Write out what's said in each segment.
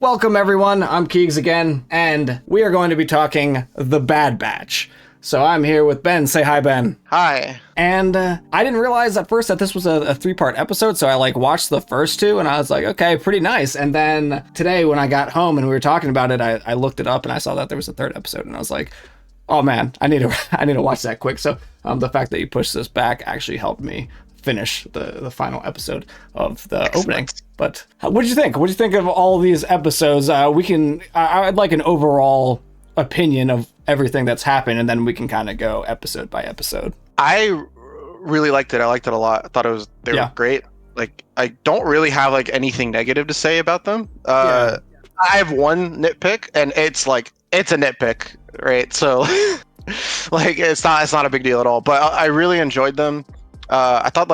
Welcome everyone, I'm Keegs again, and we are going to be talking The Bad Batch. So I'm here with Ben. Say hi, Ben. Hi. And I didn't realize at first that this was a three-part episode, so I watched the first two, and I was like, okay, pretty nice. And then today when I got home and we were talking about it, I looked it up and I saw that there was a third episode, and I was like, oh man, I need to watch that quick. So the fact that you pushed this back actually helped me finish the final episode of the opening. But what did you think? What did you think of all these episodes? I'd like an overall opinion of everything that's happened, and then we can kind of go episode by episode. I really liked it. I liked it a lot. I thought they were great. Like, I don't really have anything negative to say about them. I have one nitpick, and it's a nitpick, right? So it's not a big deal at all. But I really enjoyed them. I thought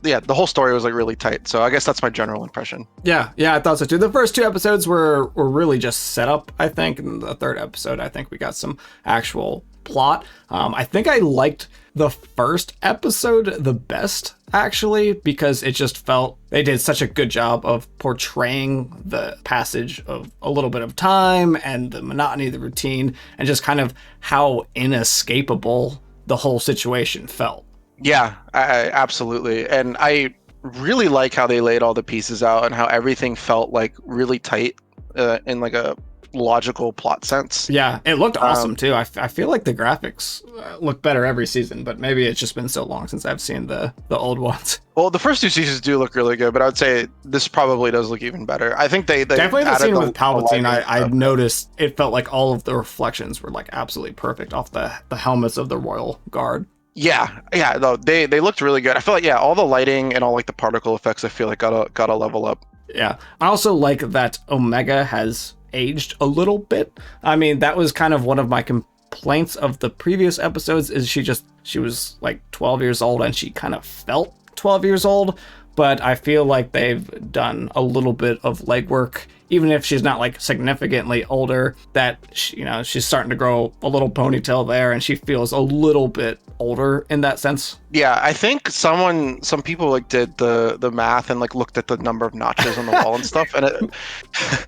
the whole story was really tight. So I guess that's my general impression. Yeah, I thought so too. The first two episodes were really just set up, I think. And the third episode, I think we got some actual plot. I think I liked the first episode the best, actually, because it just felt they did such a good job of portraying the passage of a little bit of time and the monotony of the routine and just kind of how inescapable the whole situation felt. Yeah, I absolutely. And I really like how they laid all the pieces out and how everything felt really tight in a logical plot sense. Yeah, it looked awesome too. I feel like the graphics look better every season, but maybe it's just been so long since I've seen the old ones. Well, the first two seasons do look really good, but I would say this probably does look even better. I think they definitely the scene with Palpatine. I noticed it felt like all of the reflections were absolutely perfect off the helmets of the Royal Guard. Yeah, no, they looked really good. I feel all the lighting and all the particle effects, I feel gotta level up. Yeah, I also like that Omega has aged a little bit. I mean, that was kind of one of my complaints of the previous episodes, is she was 12 years old and she kind of felt 12 years old, but I feel like they've done a little bit of legwork, even if she's not significantly older, that she's starting to grow a little ponytail there and she feels a little bit older in that sense. Yeah, I think some people did the math and looked at the number of notches on the wall and stuff, and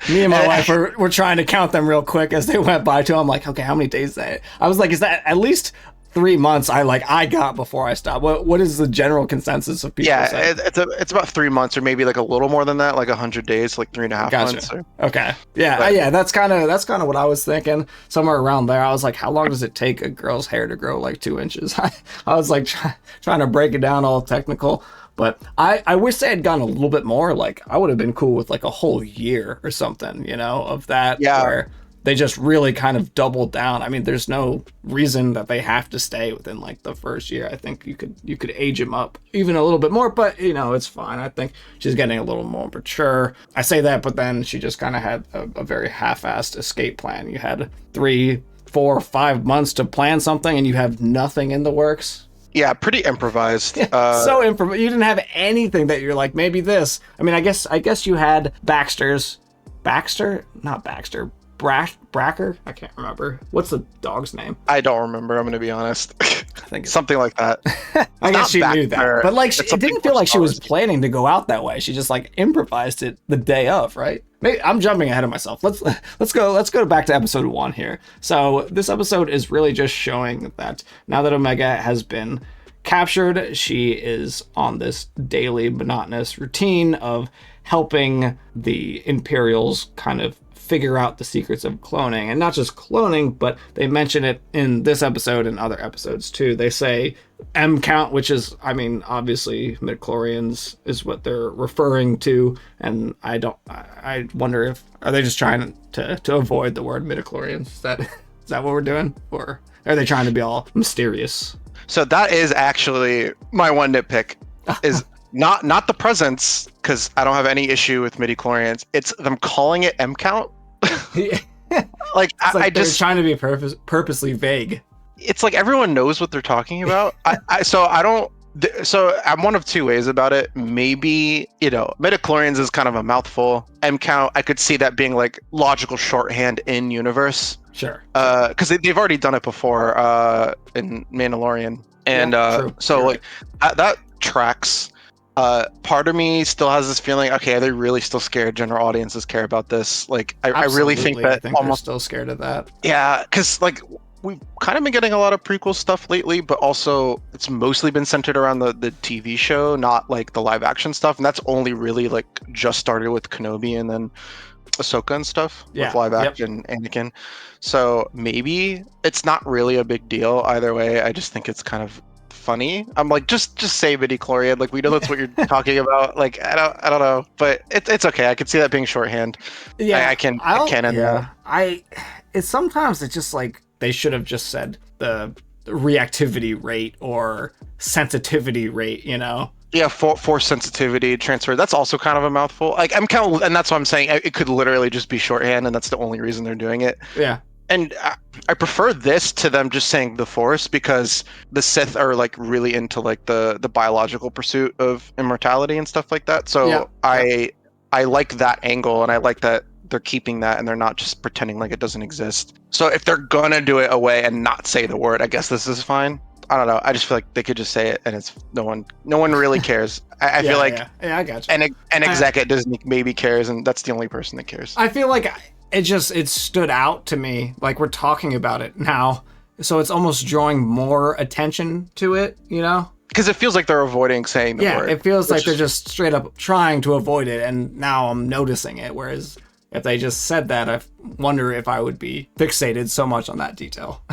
me and my wife were trying to count them real quick as they went by too. I'm like, okay, how many days is that? I was like, is that at least 3 months? I got before I stopped. What is the general consensus of people? Yeah, it's about 3 months, or maybe a little more than that, 100 days, 3.5 months. Okay, yeah, that's kind of what I was thinking, somewhere around there. I was like, how long does it take a girl's hair to grow 2 inches? I was trying to break it down all technical, but I wish they had gone a little bit more. I would have been cool with a whole year or something, of that. Yeah. Where they just really kind of doubled down. I mean, there's no reason that they have to stay within the first year. I think you could age him up even a little bit more, but it's fine. I think she's getting a little more mature. I say that, but then she just kind of had a very half-assed escape plan. You had 3, 4, 5 months to plan something and you have nothing in the works. Yeah, pretty improvised. So improvised. You didn't have anything that you're maybe this. I mean, I guess you had Bracker? I can't remember. What's the dog's name? I don't remember, I'm going to be honest. I think it's something like that. I guess she knew that. But it didn't feel like she was planning to go out that way. She just improvised it the day of, right? Maybe I'm jumping ahead of myself. Let's go back to episode 1 here. So this episode is really just showing that now that Omega has been captured, she is on this daily monotonous routine of helping the Imperials kind of figure out the secrets of cloning. And not just cloning, but they mention it in this episode and other episodes too. They say M count, which is, I mean, obviously midichlorians is what they're referring to. And I wonder if, are they just trying to avoid the word midichlorians? Is that what we're doing? Or are they trying to be all mysterious? So that is actually my one nitpick, is not the presence, because I don't have any issue with midichlorians. It's them calling it M count. I just trying to be purposely vague. It's everyone knows what they're talking about. So I'm one of two ways about it. Maybe midichlorians is kind of a mouthful. M count, I could see that being logical shorthand in universe. Sure. Because they've already done it before in Mandalorian, and true. so that tracks. Part of me still has this feeling, okay, are they really still scared general audiences care about this? Like, I really think that I think almost they're still scared of that. Yeah, because like we've kind of been getting a lot of prequel stuff lately, but also it's mostly been centered around the TV show, not like the live action stuff. And that's only really like just started with Kenobi and then Ahsoka and stuff with live action Anakin. So maybe it's not really a big deal either way. I just think it's kind of funny. I'm like, just say midichlorian. Like, we know that's what you're talking about. Like, I don't know, but it's okay. I can see that being shorthand. Yeah, I can. It's sometimes it's just like they should have just said the reactivity rate or sensitivity rate, you know? Yeah, force sensitivity transfer. That's also kind of a mouthful. Like, and that's what I'm saying. It could literally just be shorthand, and that's the only reason they're doing it. Yeah. And I prefer this to them just saying the Force, because the Sith are like really into like the biological pursuit of immortality and stuff like that. So I like that angle, and I like that they're keeping that and they're not just pretending like it doesn't exist. So if they're gonna do it away and not say the word, I guess this is fine. I don't know. I just feel like they could just say it, and it's no one really cares. I feel like I got you. An exec at Disney maybe cares, and that's the only person that cares. I feel like it stood out to me, like we're talking about it now, so it's almost drawing more attention to it, you know? Because it feels like they're avoiding saying the word. Yeah, it feels like they're just straight up trying to avoid it, and now I'm noticing it, whereas if they just said that, I wonder if I would be fixated so much on that detail.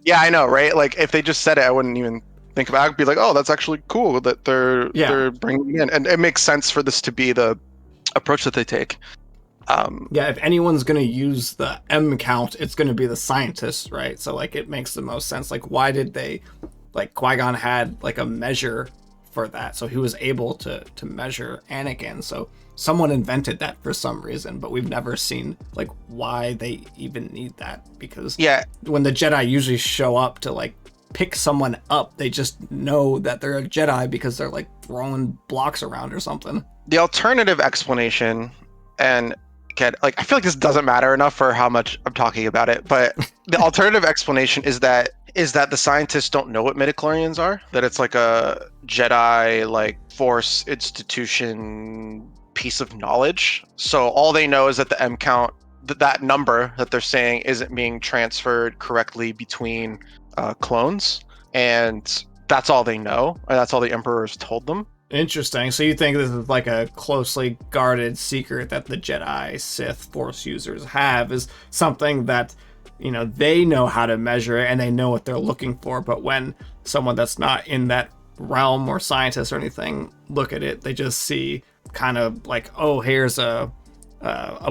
Yeah, I know, right? Like, if they just said it, I wouldn't even think about it. I'd be like, oh, that's actually cool that they're bringing it in. And it makes sense for this to be the approach that they take. If anyone's going to use the M count, it's going to be the scientists, right? So, like, it makes the most sense. Like, why did they... Like, Qui-Gon had, like, a measure for that. So he was able to measure Anakin. So someone invented that for some reason, but we've never seen like why they even need that, because when the Jedi usually show up to like pick someone up, they just know that they're a Jedi because they're like throwing blocks around or something. The alternative explanation, and again, like, I feel like this doesn't matter enough for how much I'm talking about it, but the alternative explanation is that the scientists don't know what midichlorians are, that it's like a Jedi like Force institution piece of knowledge. So all they know is that the M count, that number that they're saying, isn't being transferred correctly between clones, and that's all they know, and that's all the Emperor's told them. Interesting. So you think this is like a closely guarded secret that the Jedi, Sith, Force users have, is something that, you know, they know how to measure it and they know what they're looking for, but when someone that's not in that realm or scientist or anything look at it, they just see kind of like, oh, here's a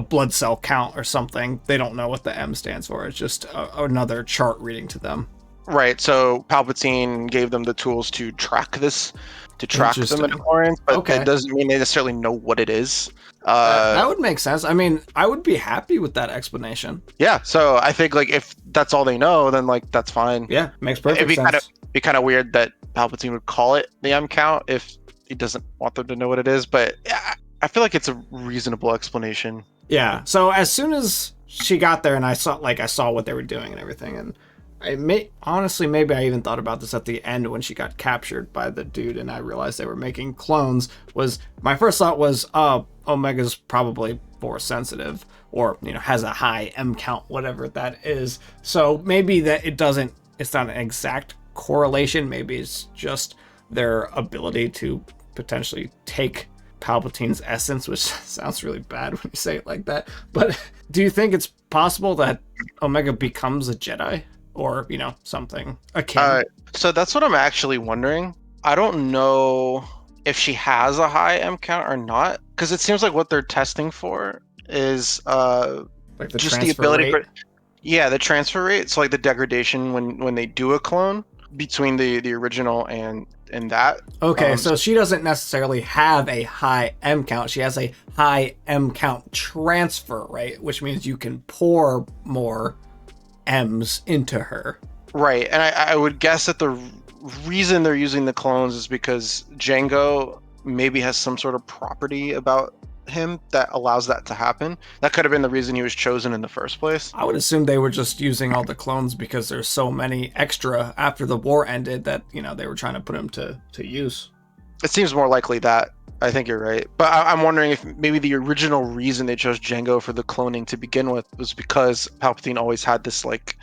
blood cell count or something. They don't know what the M stands for. It's just another chart reading to them. Right. So Palpatine gave them the tools to track this, to track the midichlorians, but it doesn't mean they necessarily know what it is. That would make sense. I mean, I would be happy with that explanation. Yeah. So I think like if that's all they know, then like that's fine. Yeah, makes perfect sense. It'd be kind of weird that Palpatine would call it the M count if he doesn't want them to know what it is, but I feel like it's a reasonable explanation. Yeah. So as soon as she got there and I saw what they were doing and everything, and honestly, maybe I even thought about this at the end when she got captured by the dude and I realized they were making clones, was my first thought was, Omega's probably Force sensitive, or, you know, has a high M count, whatever that is. So maybe that it's not an exact correlation. Maybe it's just their ability to potentially take Palpatine's essence, which sounds really bad when you say it like that. But do you think it's possible that Omega becomes a Jedi? Or, you know, something akin? So that's what I'm actually wondering. I don't know if she has a high M count or not, because it seems like what they're testing for is like just the ability rate? The transfer rate. So like the degradation when they do a clone between the original and that. Okay, so she doesn't necessarily have a high M count. She has a high M count transfer rate, which means you can pour more M's into her. Right, and I would guess that the reason they're using the clones is because Jango maybe has some sort of property about him that allows that to happen. That could have been the reason he was chosen in the first place. I would assume they were just using all the clones because there's so many extra after the war ended that, you know, they were trying to put him to use. It seems more likely that I think you're right. But I'm wondering if maybe the original reason they chose Jango for the cloning to begin with was because Palpatine always had this like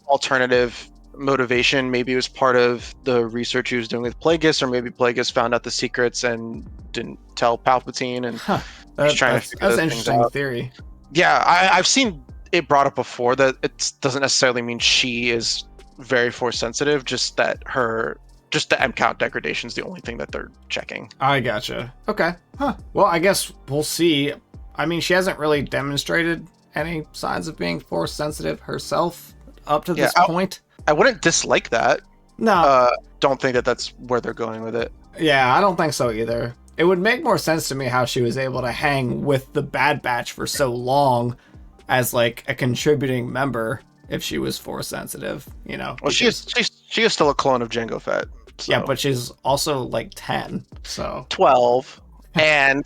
alternative motivation. Maybe it was part of the research he was doing with Plagueis, or maybe Plagueis found out the secrets and didn't tell Palpatine, and he's trying to figure that's those an things interesting out. theory. Yeah, I've seen it brought up before that it doesn't necessarily mean she is very force sensitive, just that the M count degradation is the only thing that they're checking. I gotcha. Okay. Huh. Well, I guess we'll see. I mean, she hasn't really demonstrated any signs of being force sensitive herself up to this point. I wouldn't dislike that. No. Don't think that that's where they're going with it. Yeah, I don't think so either. It would make more sense to me how she was able to hang with the Bad Batch for so long as like a contributing member if she was force sensitive, you know. Well, she is still a clone of Jango Fett. So. Yeah, but she's also like 10, so 12, and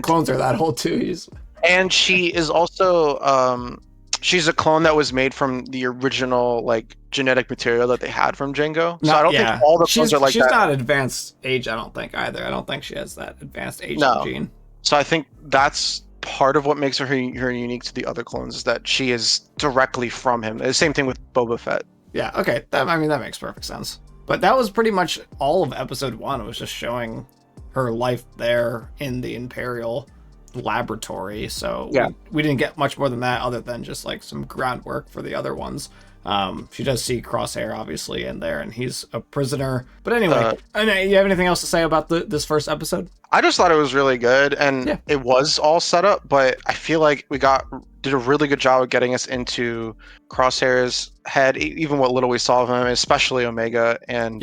clones are that old too. And she is also she's a clone that was made from the original like genetic material that they had from Jango. So I don't think all the clones are like she's that. She's not advanced age, I don't think either. I don't think she has that advanced age gene. So I think that's part of what makes her unique to the other clones, is that she is directly from him. The same thing with Boba Fett. Yeah, okay. That makes perfect sense. But that was pretty much all of episode 1. It was just showing her life there in the Imperial laboratory. So we didn't get much more than that, other than just like some groundwork for the other ones. She does see Crosshair obviously in there, and he's a prisoner. But anyway, you have anything else to say about this first episode? I just thought it was really good, and it was all set up, but I feel like we did a really good job of getting us into Crosshair's head, even what little we saw of him, especially Omega. And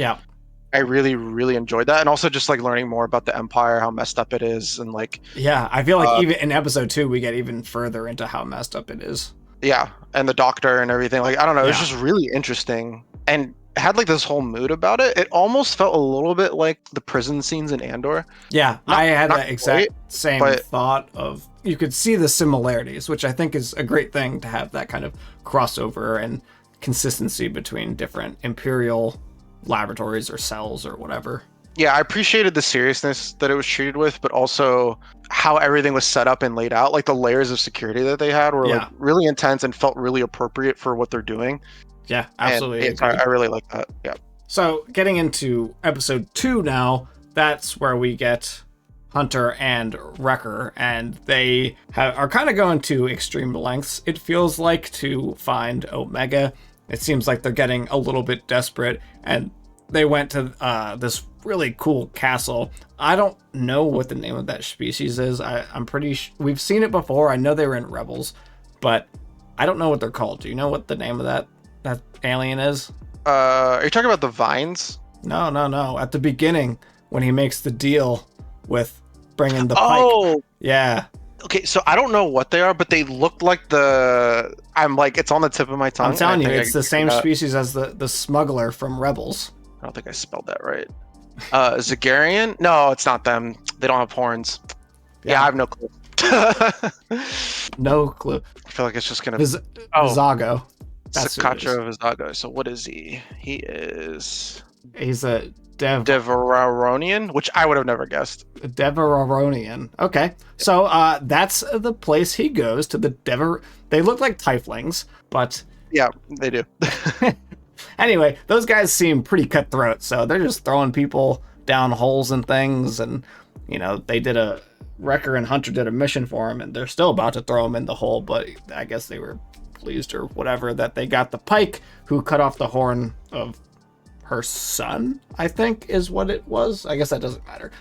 I really, really enjoyed that. And also just like learning more about the Empire, how messed up it is. And like, I feel like even in episode 2, we get even further into how messed up it is. Yeah. And the Doctor and everything. Like, I don't know. It was just really interesting. And had like this whole mood about it. It almost felt a little bit like the prison scenes in Andor. Yeah, I had that exact same thought of, you could see the similarities, which I think is a great thing to have that kind of crossover and consistency between different Imperial laboratories or cells or whatever. Yeah, I appreciated the seriousness that it was treated with, but also how everything was set up and laid out. Like the layers of security that they had were like really intense and felt really appropriate for what they're doing. Yeah, absolutely. I really like that. Yeah. So getting into episode 2 now, that's where we get Hunter and Wrecker, and they are kind of going to extreme lengths, it feels like, to find Omega. It seems like they're getting a little bit desperate, and they went to this really cool castle. I don't know what the name of that species is. I'm pretty we've seen it before. I know they were in Rebels, but I don't know what they're called. Do you know what the name of that alien is? Are you talking about the vines? No. At the beginning, when he makes the deal with bringing the pike. Oh, yeah. Okay, so I don't know what they are, but they look like I'm like, it's on the tip of my tongue. I'm telling you, it's the same species as the smuggler from Rebels. I don't think I spelled that right. Zagarian? No, it's not them. They don't have horns. Yeah, I have no clue. No clue. I feel like it's just gonna Vizago. Sakatra Vizago. So what is he? He's a Devaronian, which I would have never guessed. Devaronian. Okay. So that's the place he goes, to the They look like tieflings, but yeah, they do. Anyway, those guys seem pretty cutthroat, so they're just throwing people down holes and things, and Wrecker and Hunter did a mission for him, and they're still about to throw him in the hole, but I guess they were pleased or whatever that they got the pike who cut off the horn of her son, I think is what it was. I guess that doesn't matter.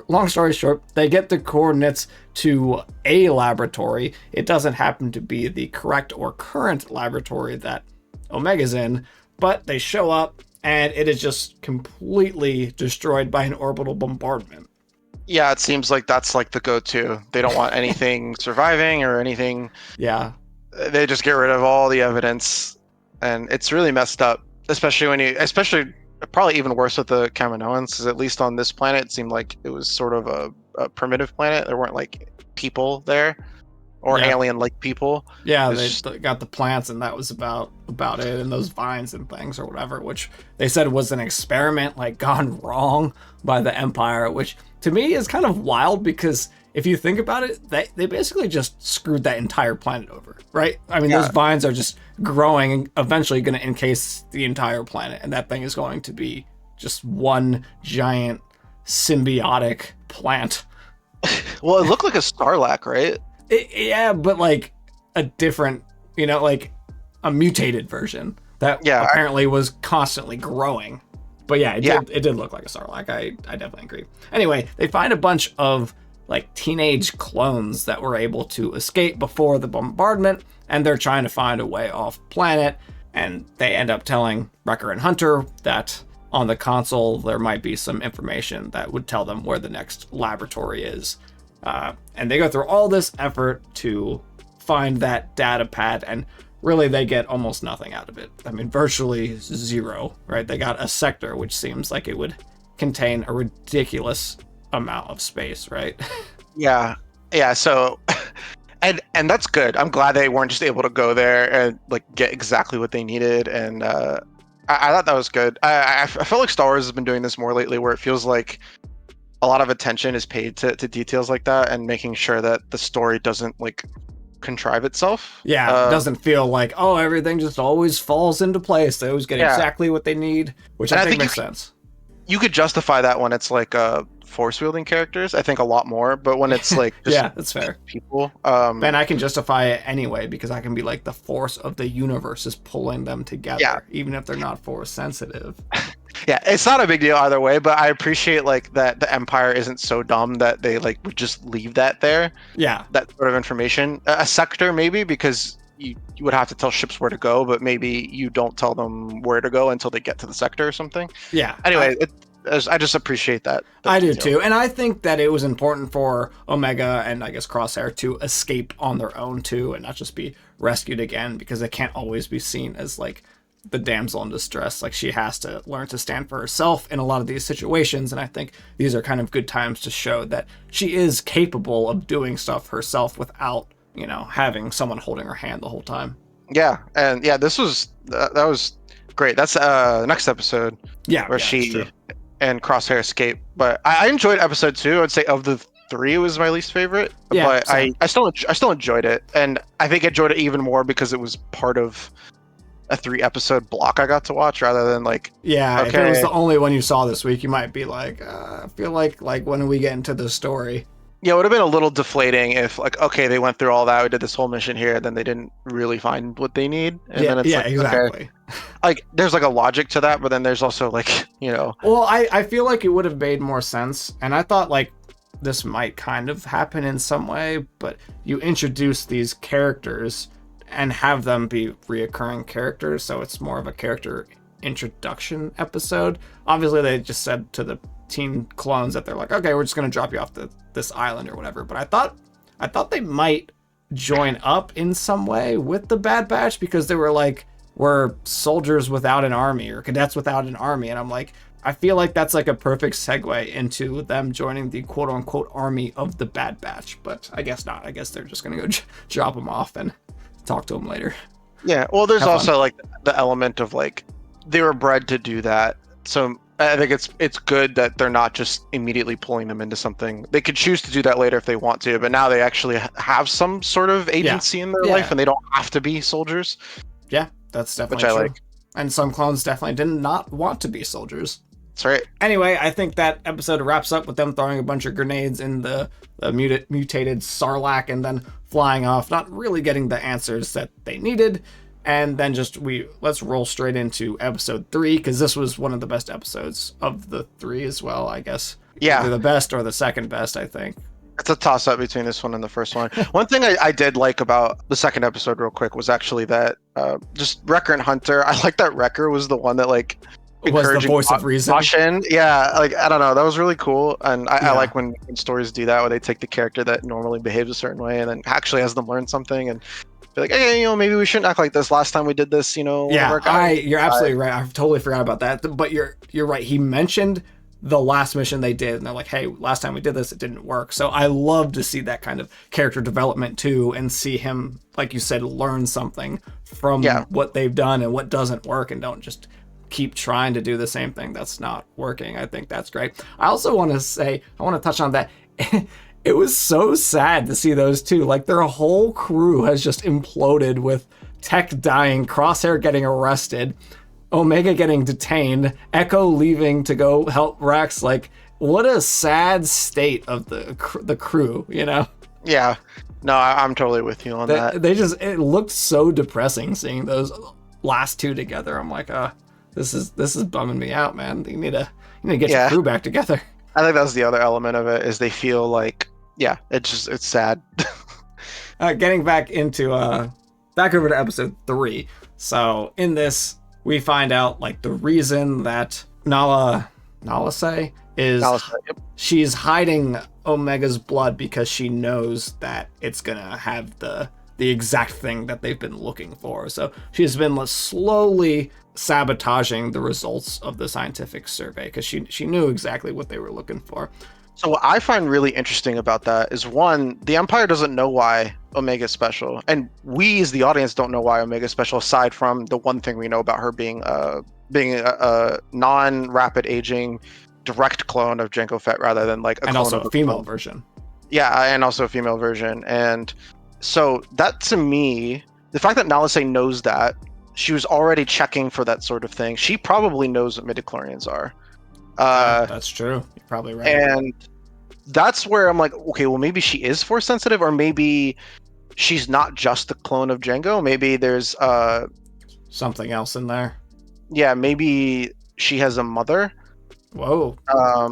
Long story short, they get the coordinates to a laboratory. It doesn't happen to be the correct or current laboratory that Omega's in, but they show up and it is just completely destroyed by an orbital bombardment. Yeah, it seems like that's like the go-to. They don't want anything surviving or anything. Yeah. They just get rid of all the evidence, and it's really messed up, especially probably even worse with the Kaminoans, because at least on this planet, it seemed like it was sort of a primitive planet. There weren't like people there. or alien-like people. Yeah, they got the plants, and that was about it, and those vines and things or whatever, which they said was an experiment like gone wrong by the Empire, which to me is kind of wild because if you think about it, they basically just screwed that entire planet over, right? I mean, those vines are just growing and eventually going to encase the entire planet, and that thing is going to be just one giant symbiotic plant. Well, it looked like a Sarlacc, right? Yeah, but like a different, like a mutated version that apparently was constantly growing. But it did look like a Sarlacc. I definitely agree. Anyway, they find a bunch of like teenage clones that were able to escape before the bombardment, and they're trying to find a way off planet. And they end up telling Wrecker and Hunter that on the console there might be some information that would tell them where the next laboratory is. And they go through all this effort to find that data pad, and really they get almost nothing out of it. I mean, virtually zero, right? They got a sector, which seems like it would contain a ridiculous amount of space, right? Yeah. So, and that's good. I'm glad they weren't just able to go there and like get exactly what they needed. And I thought that was good. I feel like Star Wars has been doing this more lately, where it feels like a lot of attention is paid to details like that, and making sure that the story doesn't like contrive itself. It doesn't feel like, oh, everything just always falls into place. They always get exactly what they need, which I think makes sense. You could justify that when it's like force wielding characters, I think, a lot more, but when it's like just that's fair. People, then I can justify it anyway, because I can be like, the force of the universe is pulling them together, even if they're not force sensitive. It's not a big deal either way, but I appreciate like that the Empire isn't so dumb that they like would just leave that there. That sort of information. A sector maybe, because you would have to tell ships where to go, but maybe you don't tell them where to go until they get to the sector or something. Anyway, I just appreciate that. I do too, and I think that it was important for Omega and I guess Crosshair to escape on their own too, and not just be rescued again, because they can't always be seen as like the damsel in distress. Like, she has to learn to stand for herself in a lot of these situations, and I think these are kind of good times to show that she is capable of doing stuff herself without, having someone holding her hand the whole time. And this was that was great. That's next episode where she and Crosshair escape. But I enjoyed episode 2. I'd say of the 3, it was my least favorite. But I still enjoyed it, and I think I enjoyed it even more because it was part of a 3-episode block I got to watch, rather than like if it was the only one you saw this week, you might be like, I feel like when we get into the story. It would have been a little deflating if like, okay, they went through all that, we did this whole mission here, then they didn't really find what they need, and then it's like, exactly. Okay. Like, there's like a logic to that, but then there's also like, Well, I feel like it would have made more sense, and I thought like this might kind of happen in some way, but you introduce these characters and have them be reoccurring characters, so it's more of a character introduction episode. Obviously, they just said to the teen clones that they're like, okay, we're just gonna drop you off this island or whatever. But I thought they might join up in some way with the Bad Batch, because they were like, we're soldiers without an army, or cadets without an army, and I'm like, I feel like that's like a perfect segue into them joining the quote-unquote army of the Bad Batch. But I guess not. I guess they're just gonna go drop them off and talk to them later. Well, there's also like the element of like, they were bred to do that, so I think it's good that they're not just immediately pulling them into something. They could choose to do that later if they want to, but now they actually have some sort of agency in their life, and they don't have to be soldiers. That's definitely true. Like. And some clones definitely did not want to be soldiers. That's right. Anyway, I think that episode wraps up with them throwing a bunch of grenades in the mutated Sarlacc and then flying off, not really getting the answers that they needed. And then let's roll straight into episode 3, because this was one of the best episodes of the 3 as well, I guess. Either the best or the second best, I think. It's a toss-up between this one and the first one. One thing I did like about the second episode real quick was actually that just Wrecker and Hunter, I like that Wrecker was the one that like was the voice of reason. Caution. Like, I don't know, that was really cool. And I like when stories do that, where they take the character that normally behaves a certain way and then actually has them learn something and be like, hey, maybe we shouldn't act like this last time we did this, you're absolutely right. I totally forgot about that. But you're right. He mentioned the last mission they did, and they're like, hey, last time we did this, it didn't work. So I love to see that kind of character development too, and see him, like you said, learn something from what they've done and what doesn't work, and don't just keep trying to do the same thing that's not working. I think that's great. I also want to touch on that. It was so sad to see those two, like their whole crew has just imploded with Tech dying, Crosshair getting arrested, Omega getting detained, Echo leaving to go help Rex. Like, what a sad state of the crew, you know? Yeah. No, I'm totally with you on that. It looked so depressing seeing those last two together. I'm like, this is bumming me out, man. You need to get your crew back together. I think that's the other element of it, is they feel like, it's sad. Getting back over to episode 3. So in this, we find out like the reason that Nalase is she's hiding Omega's blood because she knows that it's gonna have the exact thing that they've been looking for. So she's been slowly sabotaging the results of the scientific survey because she knew exactly what they were looking for. So what I find really interesting about that is, one, the Empire doesn't know why Omega's special, and we as the audience don't know why Omega's special, aside from the one thing we know about her being a non-rapid aging direct clone of Jango Fett rather than like and also a female version. Yeah, and also a female version. And so that, to me, the fact that Nalase knows that, she was already checking for that sort of thing. She probably knows what midichlorians are. That's true. You're probably right. And that's where I'm like, okay, well, maybe she is force sensitive, or maybe she's not just a clone of Jango. Maybe there's something else in there. Yeah, maybe she has a mother. Whoa,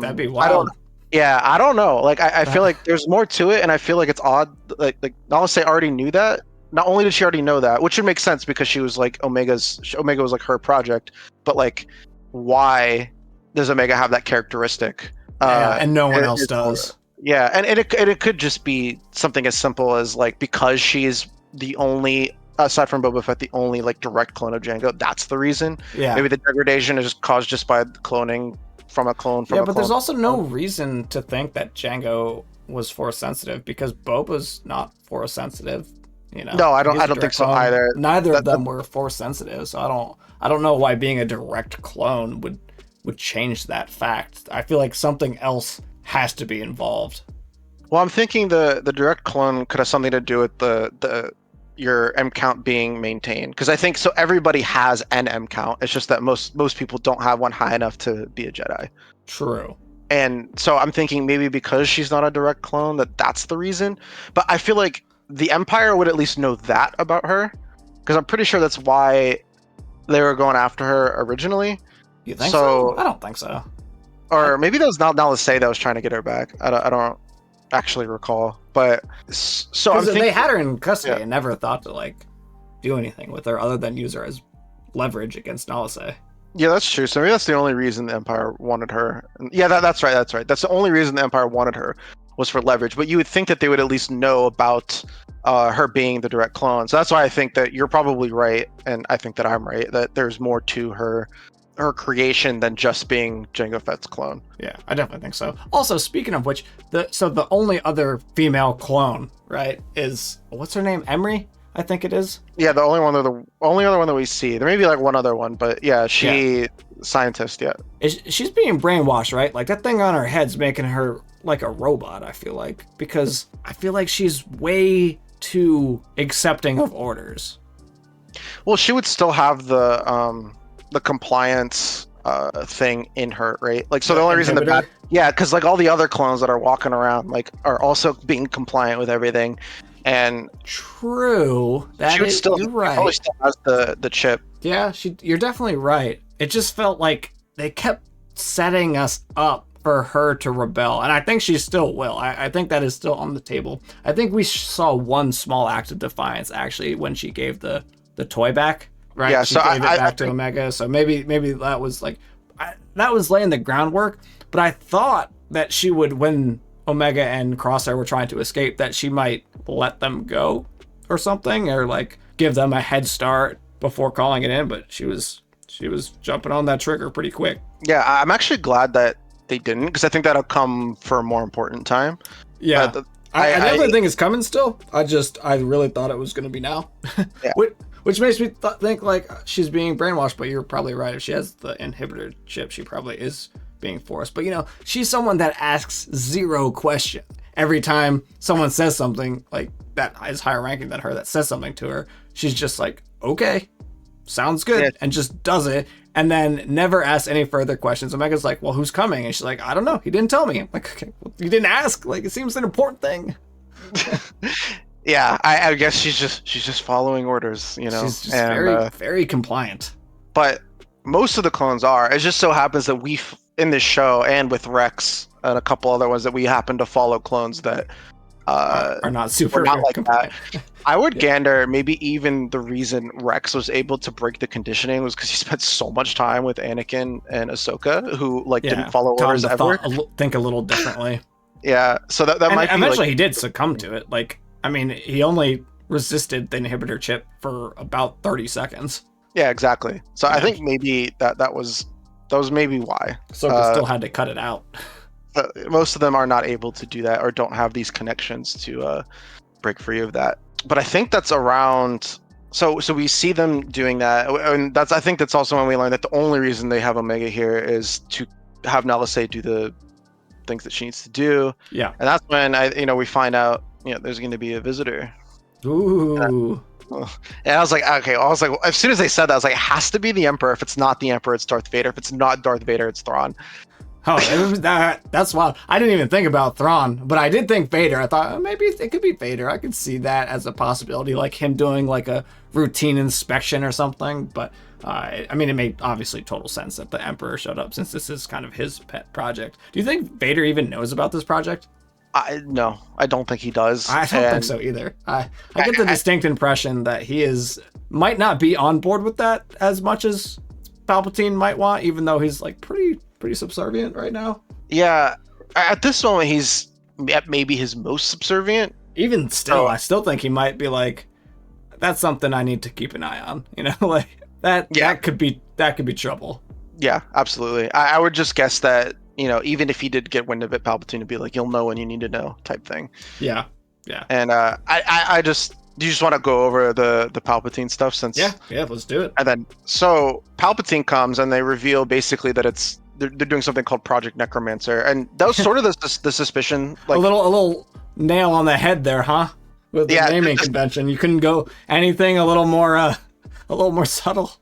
that'd be wild. I don't know. Like, I feel like there's more to it, and I feel like it's odd. Like Nalase already knew that. Not only did she already know that, which would make sense because she was like Omega was like her project, but like, why does Omega have that characteristic? And no one else does. Yeah, and it could just be something as simple as like, because she's the only, aside from Boba Fett, the only like direct clone of Jango. That's the reason. Yeah. Maybe the degradation is caused just by cloning from a clone. But there's also no reason to think that Jango was force sensitive, because Boba's not force sensitive. You know. No, I don't think so either. Neither of them were force sensitive, so I don't know why being a direct clone would change that fact. I feel like something else has to be involved. Well, I'm thinking the direct clone could have something to do with your M count being maintained, because I think so everybody has an M count. It's just that most people don't have one high enough to be a Jedi. True. And so I'm thinking maybe because she's not a direct clone that's the reason. But I feel like the Empire would at least know that about her, because I'm pretty sure that's why they were going after her originally. You think so? I don't think so. Or maybe that was Nalase that was trying to get her back. I don't actually recall. But so I'm thinking, they had her in custody and never thought to like do anything with her other than use her as leverage against Nalase. Yeah, that's true. So maybe that's the only reason the Empire wanted her. Yeah, that's right. That's the only reason the Empire wanted her, was for leverage. But you would think that they would at least know about her being the direct clone. So that's why I think that you're probably right, and I think that I'm right, that there's more to her creation than just being Jango Fett's clone. Yeah, I definitely think so. Also, speaking of which, the only other female clone, right, is, what's her name? Emerie, I think it is. Yeah, the only other one that we see. There may be like one other one, but scientist. Yeah, she's being brainwashed, right? Like, that thing on her head's making her like a robot, I feel like, because I feel like she's way too accepting of orders. Well, she would still have the compliance thing in her, right? Like, so the only reason because like all the other clones that are walking around like are also being compliant with everything. And true, you're right. Probably still has the chip. Yeah, you're definitely right. It just felt like they kept setting us up for her to rebel, and I think she still will. I think that is still on the table. I think we saw one small act of defiance actually when she gave the toy back. Right? Yeah, she gave it back to Omega. So maybe that was like that was laying the groundwork. But I thought that she would, when Omega and Crosshair were trying to escape, that she might let them go or something, or like give them a head start before calling it in. But she was jumping on that trigger pretty quick. Yeah, I'm actually glad that they didn't, because I think that'll come for a more important time. Yeah. I definitely think it's coming still. I really thought it was going to be now. Yeah. Which makes me think like she's being brainwashed, but you're probably right. If she has the inhibitor chip, she probably is being forced. But, she's someone that asks zero question. Every time someone says something like that is higher ranking than her, that says something to her, she's just like, okay, sounds good, and just does it, and then never asks any further questions. Omega's like, well, who's coming? And she's like, I don't know. He didn't tell me. I'm like, okay, well, you didn't ask. Like, it seems an important thing. Yeah, I guess she's just following orders, She's just very, very compliant. But most of the clones are. It just so happens that in this show and with Rex and a couple other ones that we happen to follow clones that are not super not like compliant. That. I would gander maybe even the reason Rex was able to break the conditioning was because he spent so much time with Anakin and Ahsoka, who didn't follow orders ever. Think a little differently. Yeah, so that might be. Eventually, he did succumb to it. Like, I mean, he only resisted the inhibitor chip for about 30 seconds. Yeah, exactly. So I think maybe that was maybe why. So still had to cut it out. Most of them are not able to do that or don't have these connections to break free of that. But I think that's around. So we see them doing that, and I think that's also when we learn that the only reason they have Omega here is to have Nalase do the things that she needs to do. Yeah, and that's when we find out there's going to be a visitor. Ooh. And I was like, okay. As soon as they said that, I was like, it has to be the Emperor. If it's not the Emperor, it's Darth Vader. If it's not Darth Vader, it's Thrawn. Oh, that's wild. I didn't even think about Thrawn, but I did think Vader. I thought maybe it could be Vader. I could see that as a possibility, like him doing like a routine inspection or something. But I mean, it made obviously total sense that the Emperor showed up, since this is kind of his pet project. Do you think Vader even knows about this project? No, I don't think he does. I don't think so either. I get the distinct impression that he might not be on board with that as much as Palpatine might want, even though he's like pretty subservient right now. Yeah, at this moment he's maybe his most subservient. Even still, I still think he might be like, that's something I need to keep an eye on. Like that. Yeah. That could be trouble. Yeah, absolutely. I would just guess that even if he did get wind of it, Palpatine would be like, you'll know when you need to know, type thing. Yeah. And I just. Do you just want to go over the Palpatine stuff since? Yeah, let's do it. And then so Palpatine comes and they reveal basically that they're doing something called Project Necromancer, and that was sort of the suspicion. Like a little nail on the head there, huh? With the naming convention, you couldn't go anything a little more subtle.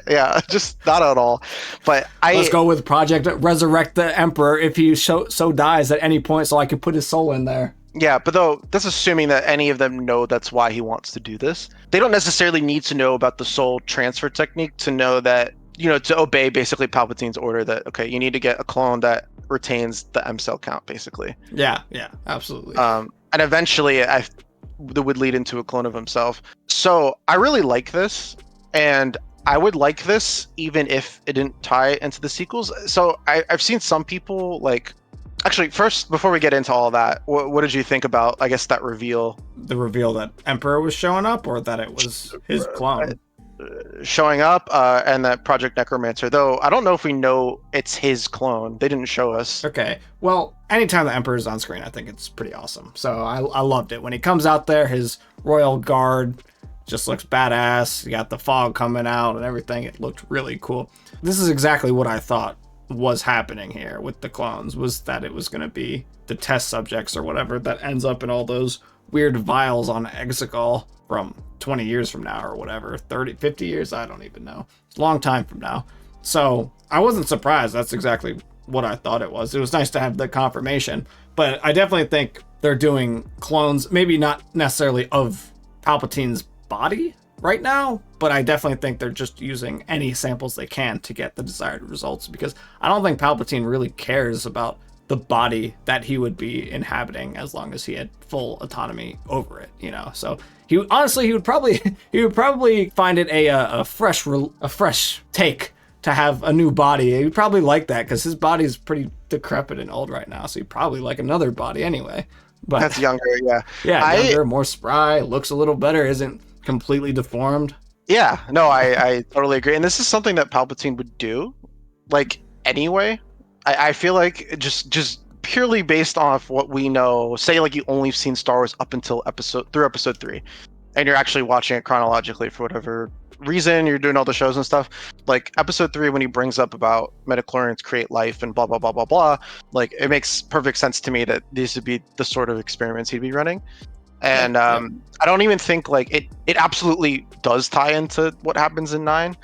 Yeah, just not at all. But let's go with Project Resurrect the Emperor if he so dies at any point, so I can put his soul in there. Yeah, but though that's assuming that any of them know that's why he wants to do this. They don't necessarily need to know about the soul transfer technique to know that, to obey basically Palpatine's order that, okay, you need to get a clone that retains the M cell count, basically. Yeah, absolutely. And eventually that would lead into a clone of himself. So I really like this, and I would like this even if it didn't tie into the sequels. So I've seen some people like. Actually, first, before we get into all that, what did you think about, I guess, that reveal? The reveal that Emperor was showing up, or that it was his clone? Showing up, and that Project Necromancer. Though, I don't know if we know it's his clone. They didn't show us. Okay. Well, anytime the Emperor is on screen, I think it's pretty awesome. So I loved it. When he comes out there, his royal guard just looks badass. You got the fog coming out and everything. It looked really cool. This is exactly what I thought was happening here with the clones, was that it was going to be the test subjects or whatever that ends up in all those weird vials on Exegol from 20 years from now or whatever, 30, 50 years, I don't even know. It's a long time from now. So I wasn't surprised. That's exactly what I thought it was. It was nice to have the confirmation, but I definitely think they're doing clones, maybe not necessarily of Palpatine's body right now, but I definitely think they're just using any samples they can to get the desired results, because I don't think Palpatine really cares about the body that he would be inhabiting as long as he had full autonomy over it, So he would probably find it a fresh take to have a new body. He'd probably like that because his body is pretty decrepit and old right now, so he'd probably like another body anyway. But that's younger, yeah. Yeah, younger, more spry, looks a little better, isn't completely deformed. Yeah, no, I totally agree. And this is something that Palpatine would do, like, anyway. I feel like just purely based off what we know, say like you only seen Star Wars up until episode 3, and you're actually watching it chronologically for whatever reason, you're doing all the shows and stuff. Like episode 3, when he brings up about midichlorians create life and blah blah blah blah blah, like it makes perfect sense to me that these would be the sort of experiments he'd be running. And I don't even think like it absolutely does tie into what happens in 9,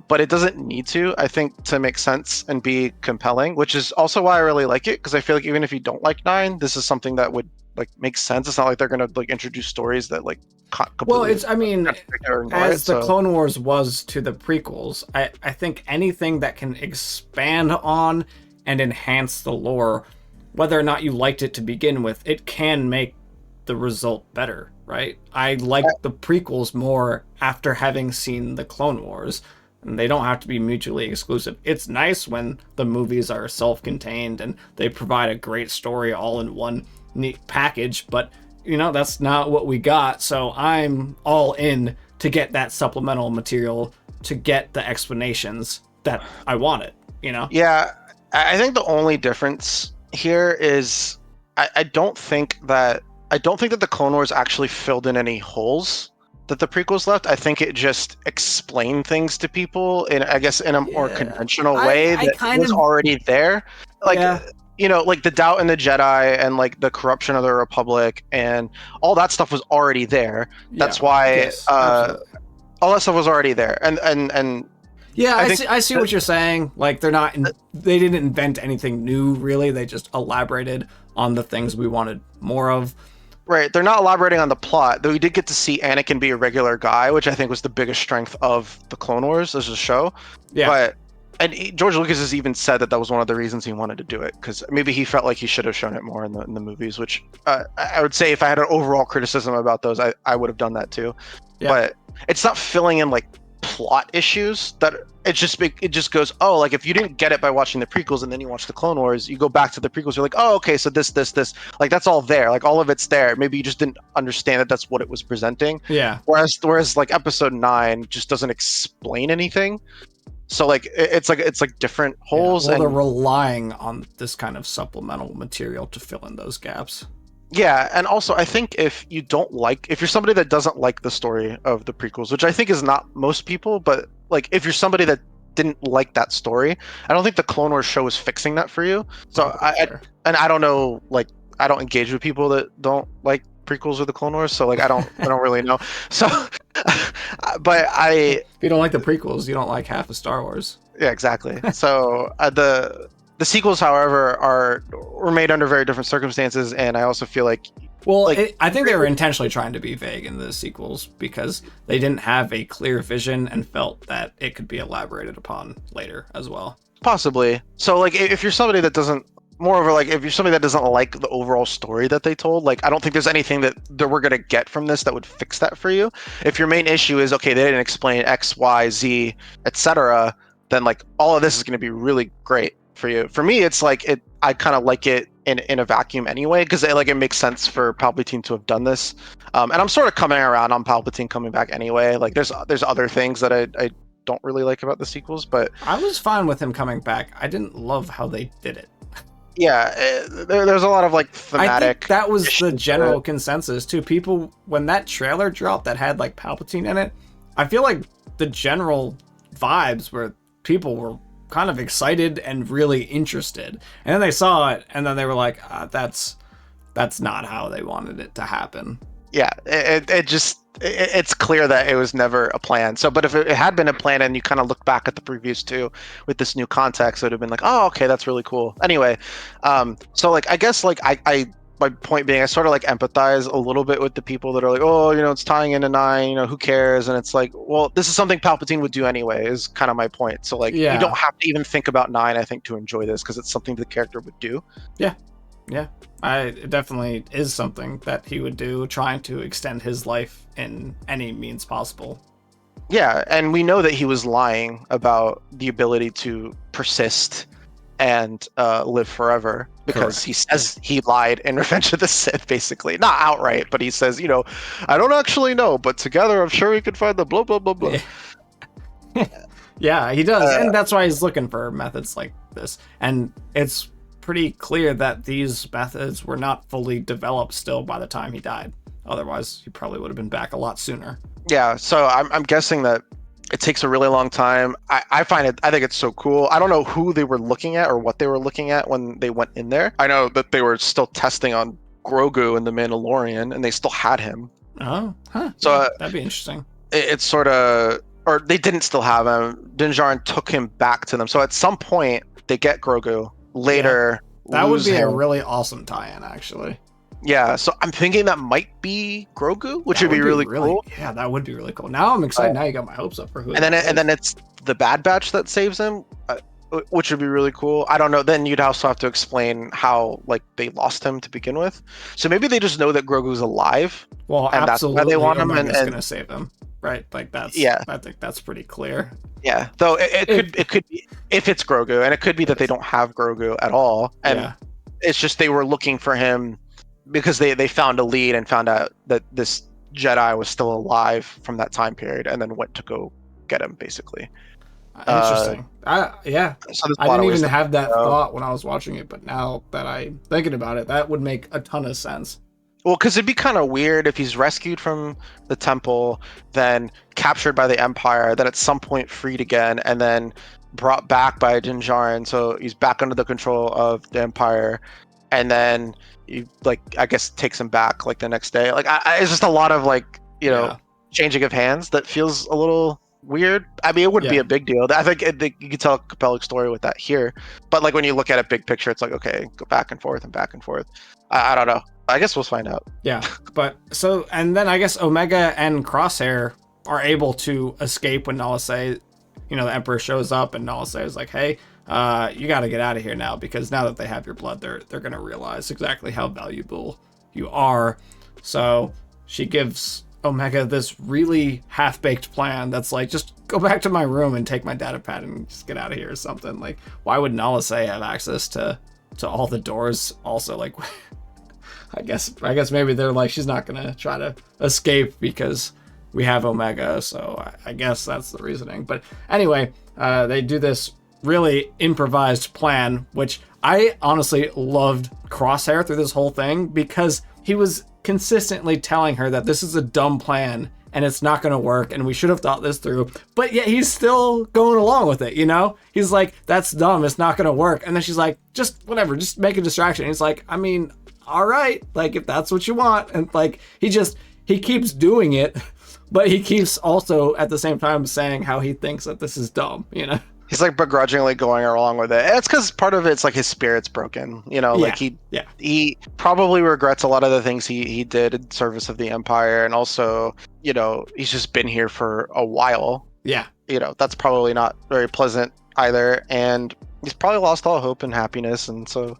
but it doesn't need to, I think, to make sense and be compelling, which is also why I really like it, because I feel like even if you don't like 9, this is something that would like make sense. It's not like they're gonna like introduce stories that like well, it's I mean, as the Clone Wars was to the prequels, I think anything that can expand on and enhance the lore, whether or not you liked it to begin with, it can make the result better, right? I like the prequels more after having seen the Clone Wars, and they don't have to be mutually exclusive. It's nice when the movies are self-contained and they provide a great story all in one neat package, but that's not what we got, so I'm all in to get that supplemental material, to get the explanations that I wanted, Yeah, I think the only difference here is I don't think that the Clone Wars actually filled in any holes that the prequels left. I think it just explained things to people in a more conventional way that was already there. Like, like the doubt in the Jedi and like the corruption of the Republic and all that stuff was already there. That's why all that stuff was already there. And yeah, I see what you're saying. Like they didn't invent anything new, really. They just elaborated on the things we wanted more of. Right, they're not elaborating on the plot, though we did get to see Anakin be a regular guy, which I think was the biggest strength of the Clone Wars as a show. Yeah. And George Lucas has even said that was one of the reasons he wanted to do it, because maybe he felt like he should have shown it more in the movies, which I would say if I had an overall criticism about those, I would have done that too. Yeah. But it's not filling in like plot issues that it just goes, oh, like if you didn't get it by watching the prequels and then you watch the Clone Wars, you go back to the prequels, you're like, oh, okay, so this, like that's all there, like all of it's there. Maybe you just didn't understand that that's what it was presenting. Yeah. Whereas like episode 9 just doesn't explain anything. So like it's like different holes. Yeah, well, they're relying on this kind of supplemental material to fill in those gaps. Yeah, and also I think if you're somebody that doesn't like the story of the prequels, which I think is not most people, but like if you're somebody that didn't like that story, I don't think the Clone Wars show is fixing that for you. So I don't know, like I don't engage with people that don't like prequels or the Clone Wars, so like I don't really know. So but if you don't like the prequels, you don't like half of Star Wars. Yeah, exactly. So the sequels, however, were made under very different circumstances, and I also feel like... Well, I think they were intentionally trying to be vague in the sequels because they didn't have a clear vision and felt that it could be elaborated upon later as well. Possibly. So, like, if you're somebody that doesn't... Moreover, like, if you're somebody that doesn't like the overall story that they told, like, I don't think there's anything that we're going to get from this that would fix that for you. If your main issue is, okay, they didn't explain X, Y, Z, etc., then, like, all of this is going to be really great for you. For me, it's like I kind of like it in a vacuum anyway, because it makes sense for Palpatine to have done this. And I'm sort of coming around on Palpatine coming back anyway. Like there's other things that I don't really like about the sequels, but I was fine with him coming back. I didn't love how they did it. Yeah, there's a lot of like thematic. I think that was the general consensus too. People, when that trailer dropped that had like Palpatine in it, I feel like the general vibes were people were kind of excited and really interested, and then they saw it and then they were like, that's not how they wanted it to happen. Yeah, it's clear that it was never a plan. So, but if it had been a plan and you kind of look back at the previews too with this new context, it would have been like, oh, okay, that's really cool. Anyway, so like I guess like I my point being, I sort of like empathize a little bit with the people that are like, oh, it's tying into 9, who cares? And it's like, well, this is something Palpatine would do anyway, is kind of my point. So like, you don't have to even think about 9, I think, to enjoy this, because it's something the character would do. Yeah. It definitely is something that he would do, trying to extend his life in any means possible. Yeah, and we know that he was lying about the ability to persist and live forever, because he says he lied in Revenge of the Sith, basically. Not outright, but he says, I don't actually know, but together I'm sure we could find the blah, blah, blah, blah. Yeah, he does, and that's why he's looking for methods like this. And it's pretty clear that these methods were not fully developed still by the time he died. Otherwise, he probably would have been back a lot sooner. Yeah, so I'm guessing that it takes a really long time. I think it's so cool. I don't know who they were looking at or what they were looking at when they went in there. I know that they were still testing on Grogu and the Mandalorian, and they still had him. Oh, huh. So yeah, that'd be interesting. It's sort of, or they didn't still have him. Din Djarin took him back to them. So at some point, they get Grogu. Later, that would be him. a really awesome tie-in, actually. Yeah, so I'm thinking that might be Grogu, which would be really cool. Yeah, that would be really cool. Now I'm excited. Now you got my hopes up for who. And then it's the Bad Batch that saves him, which would be really cool. I don't know. Then you'd also have to explain how like they lost him to begin with. So maybe they just know that Grogu's alive. Well, and absolutely, that's why they want him, and gonna save him, right? Like that's. Yeah, I think that's pretty clear. Yeah, though it could be if it's Grogu, and it could be that they don't have Grogu at all, and it's just they were looking for him because they found a lead and found out that this Jedi was still alive from that time period, and then went to go get him, basically. Interesting. Yeah. So I didn't even have that thought when I was watching it, but now that I'm thinking about it, that would make a ton of sense. Well, because it'd be kind of weird if he's rescued from the temple, then captured by the Empire, then at some point freed again, and then brought back by Din Djarin, so he's back under the control of the Empire, and then he, like, I guess takes him back like the next day. Like, it's just a lot of like, you know, changing of hands that feels a little weird. I mean, it wouldn't be a big deal. I think you could tell a compelling story with that here, but like when you look at it big picture, it's like, okay, go back and forth and back and forth. I don't know. I guess we'll find out. Yeah, but so, and then I guess Omega and Crosshair are able to escape when Nala say, you know, the Emperor shows up, and Nala say is like, hey, you got to get out of here now, because now that they have your blood, they're going to realize exactly how valuable you are. So she gives Omega this really half-baked plan that's like, just go back to my room and take my data pad and just get out of here or something. Like, why would Nala say have access to all the doors also? Like, I guess maybe they're like, she's not gonna try to escape because we have Omega, so I guess that's the reasoning. But anyway, they do this really improvised plan, which I honestly loved Crosshair through this whole thing, because he was consistently telling her that this is a dumb plan and it's not going to work and we should have thought this through, but yet he's still going along with it, you know? He's like, that's dumb, it's not going to work. And then she's like, just whatever, just make a distraction. And he's like, I mean, all right, like, if that's what you want. And like, he keeps doing it, but he keeps also at the same time saying how he thinks that this is dumb, you know? He's like begrudgingly going along with it. It's because part of it's like his spirit's broken, you know, like he probably regrets a lot of the things he did in service of the Empire. And also, you know, he's just been here for a while. Yeah. You know, that's probably not very pleasant either. And he's probably lost all hope and happiness. And so,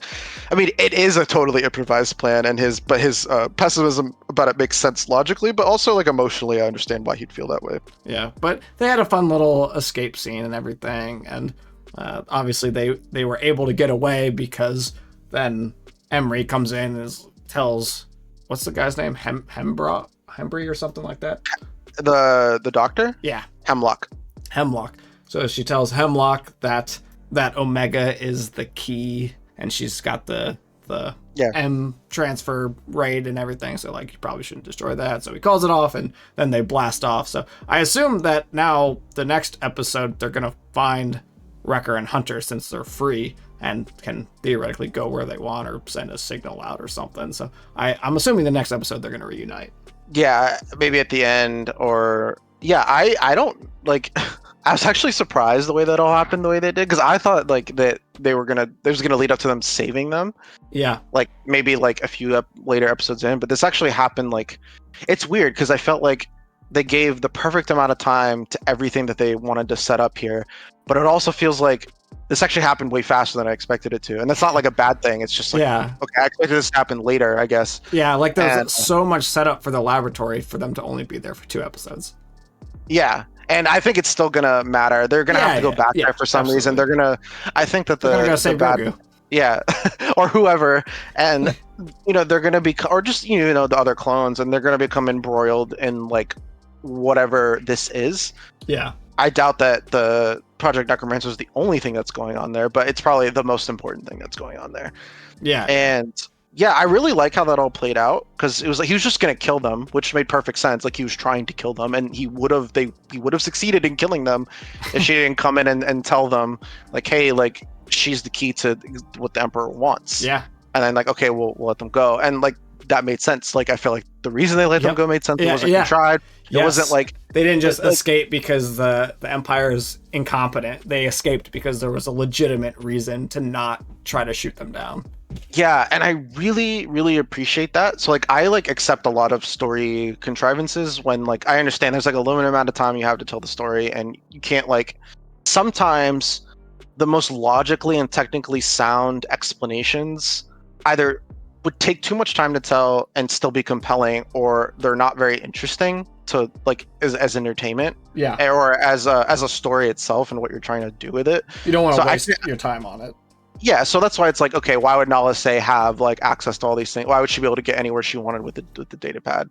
I mean, it is a totally improvised plan, and his pessimism about it makes sense logically, but also like emotionally, I understand why he'd feel that way. Yeah, but they had a fun little escape scene and everything, and obviously they were able to get away because then Emerie comes in and tells, what's the guy's name? Hembree or something like that? The doctor? Yeah. Hemlock. So she tells Hemlock that Omega is the key, and she's got the M transfer raid and everything, so like, you probably shouldn't destroy that. So he calls it off, and then they blast off. So I assume that now the next episode they're gonna find Wrecker and Hunter, since they're free and can theoretically go where they want or send a signal out or something. So I'm assuming the next episode they're gonna reunite. Yeah, maybe at the end, or I don't like. I was actually surprised the way that all happened the way they did, because I thought like that they was gonna lead up to them saving them. Yeah. Like maybe like a few later episodes in, but this actually happened. Like, it's weird because I felt like they gave the perfect amount of time to everything that they wanted to set up here, but it also feels like this actually happened way faster than I expected it to, and that's not like a bad thing. It's just like, okay, I expected this to happen later, I guess. Yeah, like there's so much setup for the laboratory for them to only be there for 2 episodes. Yeah. And I think it's still gonna matter. They're gonna have to go back there for some reason. They're gonna. I think that they're gonna save Grogu. Yeah, or whoever, and you know, they're gonna be, or just, you know, the other clones, and they're gonna become embroiled in like whatever this is. Yeah. I doubt that the Project Necromancer is the only thing that's going on there, but it's probably the most important thing that's going on there. Yeah. And yeah, I really like how that all played out, because it was like he was just gonna kill them, which made perfect sense. Like he was trying to kill them, and he would have succeeded in killing them if she didn't come in and tell them like, hey, like she's the key to what the Emperor wants. Yeah. And then like, okay, we'll let them go, and like that made sense. Like I feel like the reason they let them go made sense. It wasn't contrived. It wasn't like they didn't just escape because the Empire is incompetent. They escaped because there was a legitimate reason to not try to shoot them down. Yeah, and I really, really appreciate that. So like I like accept a lot of story contrivances when like I understand there's like a limited amount of time you have to tell the story, and you can't like sometimes the most logically and technically sound explanations either would take too much time to tell and still be compelling, or they're not very interesting to like as entertainment, or as a story itself and what you're trying to do with it. You don't want to waste your time on it. Yeah, so that's why it's like, okay, why would Nala say have like access to all these things? Why would she be able to get anywhere she wanted with the data pad?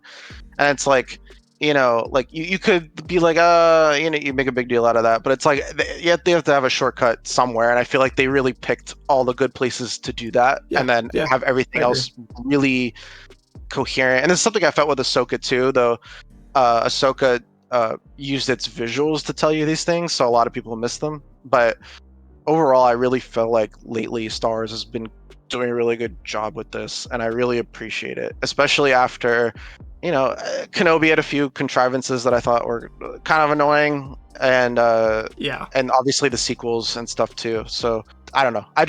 And it's like, you know, like you could be like, you know, you make a big deal out of that, but it's like they have to have a shortcut somewhere, and I feel like they really picked all the good places to do that, and then have everything else really coherent. And it's something I felt with Ahsoka too, though. Ahsoka used its visuals to tell you these things, so a lot of people miss them. But overall, I really feel like lately Star Wars has been doing a really good job with this, and I really appreciate it, especially after, you know, Kenobi had a few contrivances that I thought were kind of annoying, and and obviously the sequels and stuff too. So I don't know. I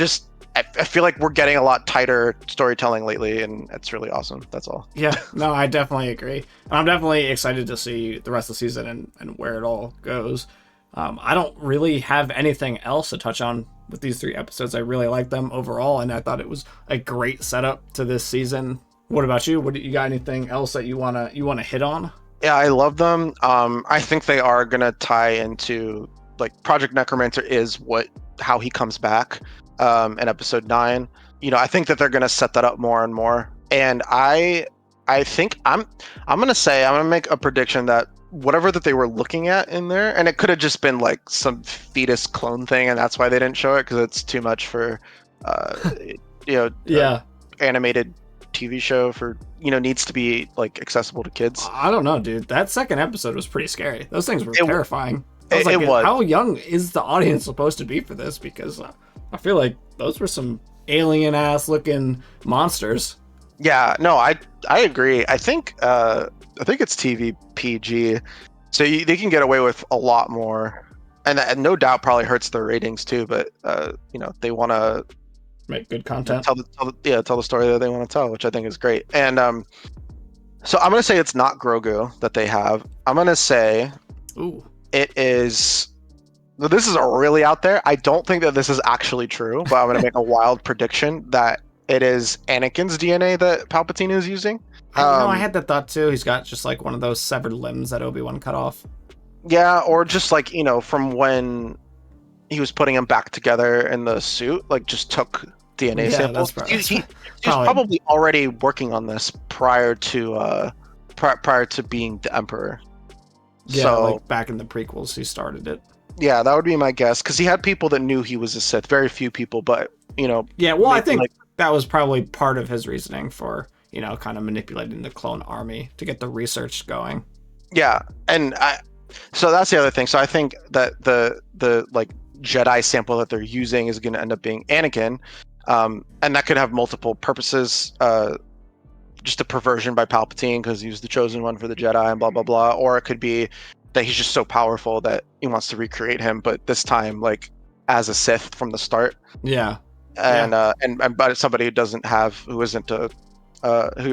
feel like we're getting a lot tighter storytelling lately, and it's really awesome. That's all. Yeah, no, I definitely agree. And I'm definitely excited to see the rest of the season and where it all goes. I don't really have anything else to touch on with these 3 episodes. I really like them overall, and I thought it was a great setup to this season. What about you? What you got? Anything else that you wanna hit on? Yeah, I love them. I think they are gonna tie into like Project Necromancer is how he comes back in episode 9. You know, I think that they're gonna set that up more and more. And I think I'm gonna make a prediction that whatever that they were looking at in there, and it could have just been like some fetus clone thing, and that's why they didn't show it, because it's too much for animated TV show for, you know, needs to be like accessible to kids. I don't know, dude. That second episode was pretty scary. Those things were terrifying. It was. How young is the audience supposed to be for this? Because I feel like those were some alien ass looking monsters. Yeah, no, I agree. I think it's TV PG, so they can get away with a lot more, and no doubt probably hurts their ratings too. But you know, they want to make good content, tell the story that they want to tell, which I think is great. And so I'm gonna say it's not Grogu that they have. I'm gonna say, it is. This is really out there. I don't think that this is actually true, but I'm gonna make a wild prediction that it is Anakin's DNA that Palpatine is using. I had that thought too. He's got just like one of those severed limbs that Obi-Wan cut off. Yeah, or just like, you know, from when he was putting him back together in the suit, like just took DNA samples. He's probably already working on this prior to being the Emperor. Yeah, so, like back in the prequels, he started it. Yeah, that would be my guess, because he had people that knew he was a Sith. Very few people, but you know. Yeah, well, I think that was probably part of his reasoning for, you know, kind of manipulating the clone army to get the research going. Yeah, and so that's the other thing. So I think that the like Jedi sample that they're using is going to end up being Anakin, and that could have multiple purposes. Just a perversion by Palpatine because he was the chosen one for the Jedi and blah blah blah, or it could be that he's just so powerful that he wants to recreate him, but this time like as a Sith from the start. Yeah. And but somebody who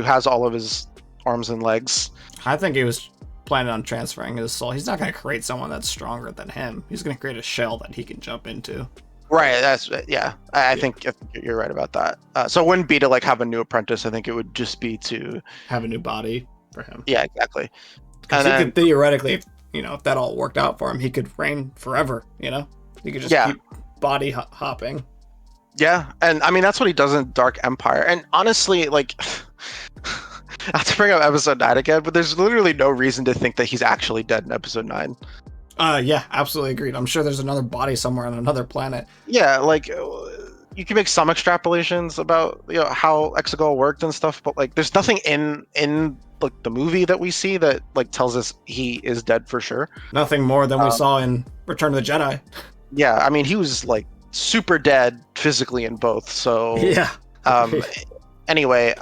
has all of his arms and legs. I think he was planning on transferring his soul. He's not going to create someone that's stronger than him. He's going to create a shell that he can jump into. Right. I think you're right about that. So it wouldn't be to like have a new apprentice. I think it would just be to have a new body for him. Yeah, exactly. Because he could theoretically, you know, if that all worked out for him, he could reign forever. You know, he could just keep body hopping. Yeah, and I mean that's what he does in Dark Empire. And honestly, like, not to bring up Episode 9 again, but there's literally no reason to think that he's actually dead in Episode 9. Yeah, absolutely agreed. I'm sure there's another body somewhere on another planet. Yeah, like you can make some extrapolations about how Exegol worked and stuff, but like there's nothing in like the movie that we see that like tells us he is dead for sure. Nothing more than we saw in Return of the Jedi. Yeah, I mean he was like super dead physically in both. So yeah. Anyway,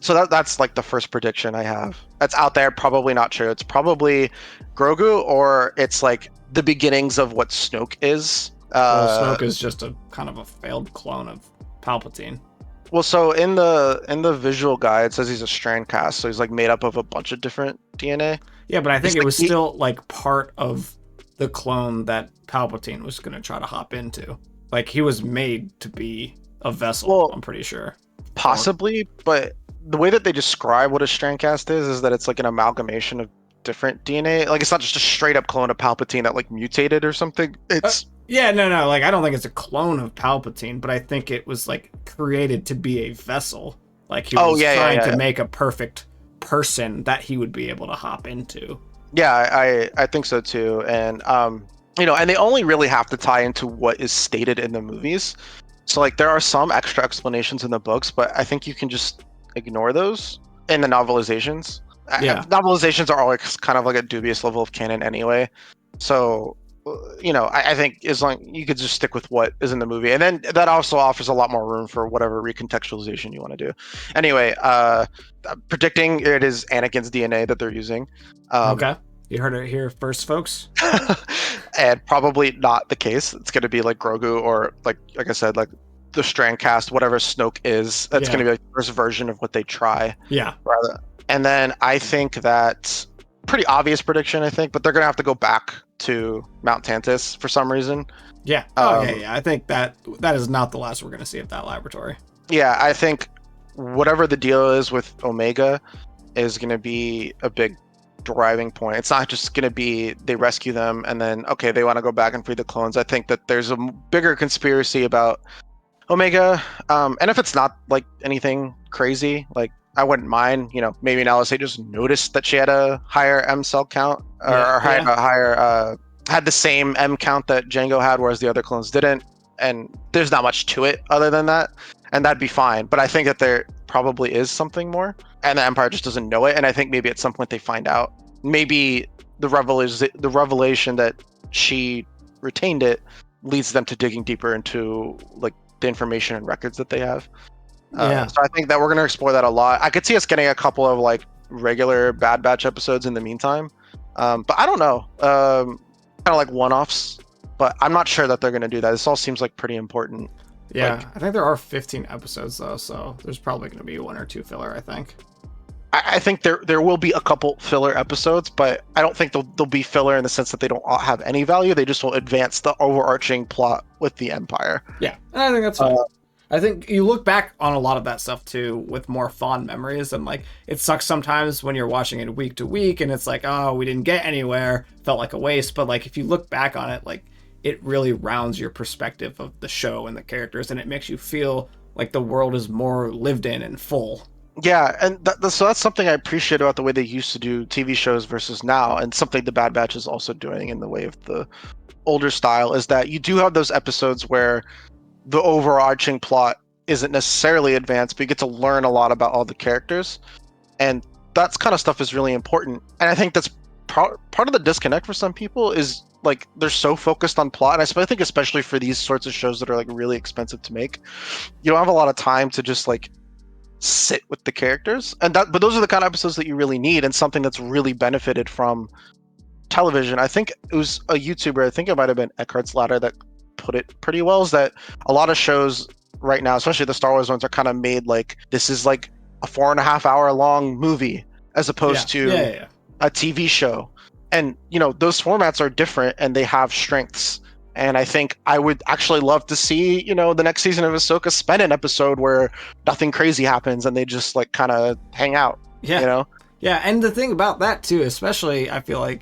so that's like the first prediction I have. That's out there, probably not true. It's probably Grogu, or it's like the beginnings of what Snoke is. Well, Snoke is just a kind of a failed clone of Palpatine. Well, so in the visual guide, it says he's a strand cast, so he's like made up of a bunch of different DNA. Yeah, but I think it was still like part of the clone that Palpatine was going to try to hop into. Like he was made to be a vessel, well, I'm pretty sure. Possibly, but the way that they describe what a strand cast is that it's like an amalgamation of different DNA. Like it's not just a straight up clone of Palpatine that like mutated or something. It's yeah, no. Like I don't think it's a clone of Palpatine, but I think it was like created to be a vessal. Like he was trying to make a perfect person that he would be able to hop into. Yeah, I think so too. And and they only really have to tie into what is stated in the movies. So like there are some extra explanations in the books, but I think you can just ignore those in the novelizations. Yeah. Novelizations are always kind of like a dubious level of canon anyway. So, I think as long you could just stick with what is in the movie, and then that also offers a lot more room for whatever recontextualization you want to do. Anyway, predicting it is Anakin's DNA that they're using. Okay. You heard it here first, folks. And probably not the case. It's going to be like Grogu, or like I said, like the strand cast, whatever Snoke is. That's going to be like the first version of what they try. Yeah. Rather. And then I think that pretty obvious prediction, I think, but they're going to have to go back to Mount Tantiss for some reason. Yeah. Yeah. I think that is not the last we're going to see of that laboratory. Yeah, I think whatever the deal is with Omega is going to be a big driving point. It's not just going to be they rescue them and then okay, they want to go back and free the clones. I think that there's a bigger conspiracy about Omega, and if it's not like anything crazy, like I wouldn't mind, maybe now let's say just noticed that she had a higher M cell count, or had a higher had the same M count that Jango had, whereas the other clones didn't, and there's not much to it other than that, and that'd be fine. But I think that there probably is something more, and the Empire just doesn't know it. And I think maybe at some point they find out. Maybe the revelation that she retained it leads them to digging deeper into like the information and records that they have. So I think that we're going to explore that a lot. I could see us getting a couple of like regular Bad Batch episodes in the meantime, but I don't know, kind of like one-offs. But I'm not sure that they're going to do that. This all seems like pretty important. Yeah, I think there are 15 episodes though, so there's probably going to be one or two filler, I think. I think there will be a couple filler episodes, but I don't think they'll be filler in the sense that they don't have any value. They just will advance the overarching plot with the Empire. Yeah, and I think that's fine. I think you look back on a lot of that stuff too with more fond memories, and like it sucks sometimes when you're watching it week to week and it's like, oh, we didn't get anywhere, felt like a waste. But like if you look back on it, like it really rounds your perspective of the show and the characters, and it makes you feel like the world is more lived in and full. Yeah, and so that's something I appreciate about the way they used to do TV shows versus now, and something the Bad Batch is also doing in the way of the older style, is that you do have those episodes where the overarching plot isn't necessarily advanced, but you get to learn a lot about all the characters, and that kind of stuff is really important. And I think that's part of the disconnect for some people is like they're so focused on plot, and I think especially for these sorts of shows that are like really expensive to make, you don't have a lot of time to just like sit with the characters, but those are the kind of episodes that you really need, and something that's really benefited from television. I think it was a YouTuber, I think it might have been Eckhart's Ladder, that put it pretty well, is that a lot of shows right now, especially the Star Wars ones, are kind of made like this is like a 4.5 hour long movie as opposed to a TV show. And those formats are different and they have strengths. And I think I would actually love to see, the next season of Ahsoka spend an episode where nothing crazy happens and they just like kind of hang out. Yeah. Yeah. And the thing about that too, especially I feel like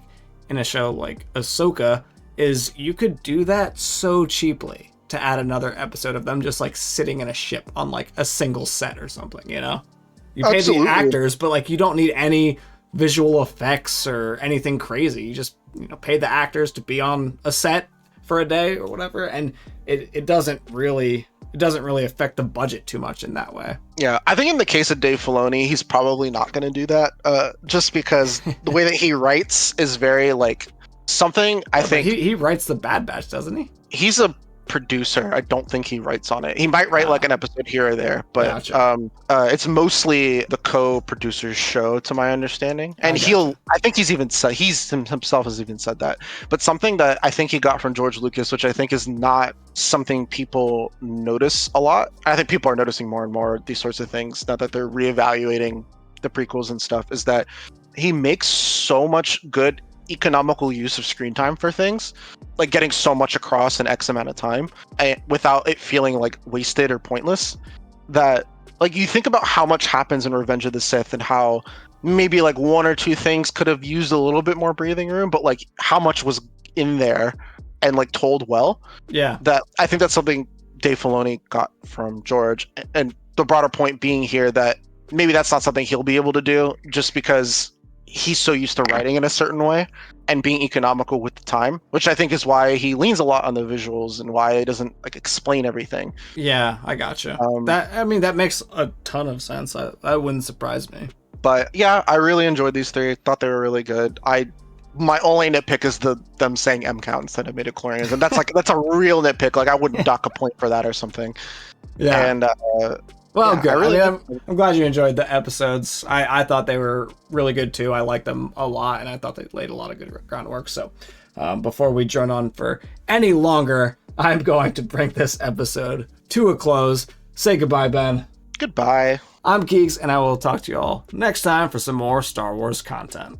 in a show like Ahsoka, is you could do that so cheaply to add another episode of them just like sitting in a ship on like a single set or something, You pay the actors, but like you don't need any visual effects or anything crazy. You just, pay the actors to be on a set for a day or whatever, and it doesn't really affect the budget too much in that way. Yeah, I think in the case of Dave Filoni, he's probably not going to do that, just because the way that he writes is very like something. I think he writes the Bad Batch, doesn't he? He's a producer. I don't think he writes on it. He might write like an episode here or there, but gotcha. It's mostly the co-producer's show, to my understanding. And I think he's himself has even said that. But something that I think he got from George Lucas, which I think is not something people notice a lot. I think people are noticing more and more these sorts of things now that they're reevaluating the prequels and stuff, is that he makes so much good economical use of screen time for things, like getting so much across in X amount of time without it feeling like wasted or pointless, that like you think about how much happens in Revenge of the Sith and how maybe like one or two things could have used a little bit more breathing room, but like how much was in there and like told well. Yeah, that I think that's something Dave Filoni got from George, and the broader point being here that maybe that's not something he'll be able to do just because he's so used to writing in a certain way and being economical with the time, which I think is why he leans a lot on the visuals and why he doesn't like explain everything. Yeah, I gotcha. That makes a ton of sense. That wouldn't surprise me. But yeah, I really enjoyed these three. Thought they were really good. My only nitpick is them saying M count instead of midichlorians, and that's a real nitpick. Like I wouldn't dock a point for that or something. Yeah. And well, good. I'm glad you enjoyed the episodes. I thought they were really good too. I liked them a lot, and I thought they laid a lot of good groundwork. So before we drone on for any longer, I'm going to bring this episode to a close. Say goodbye, Ben. Goodbye. I'm Keeks, and I will talk to you all next time for some more Star Wars content.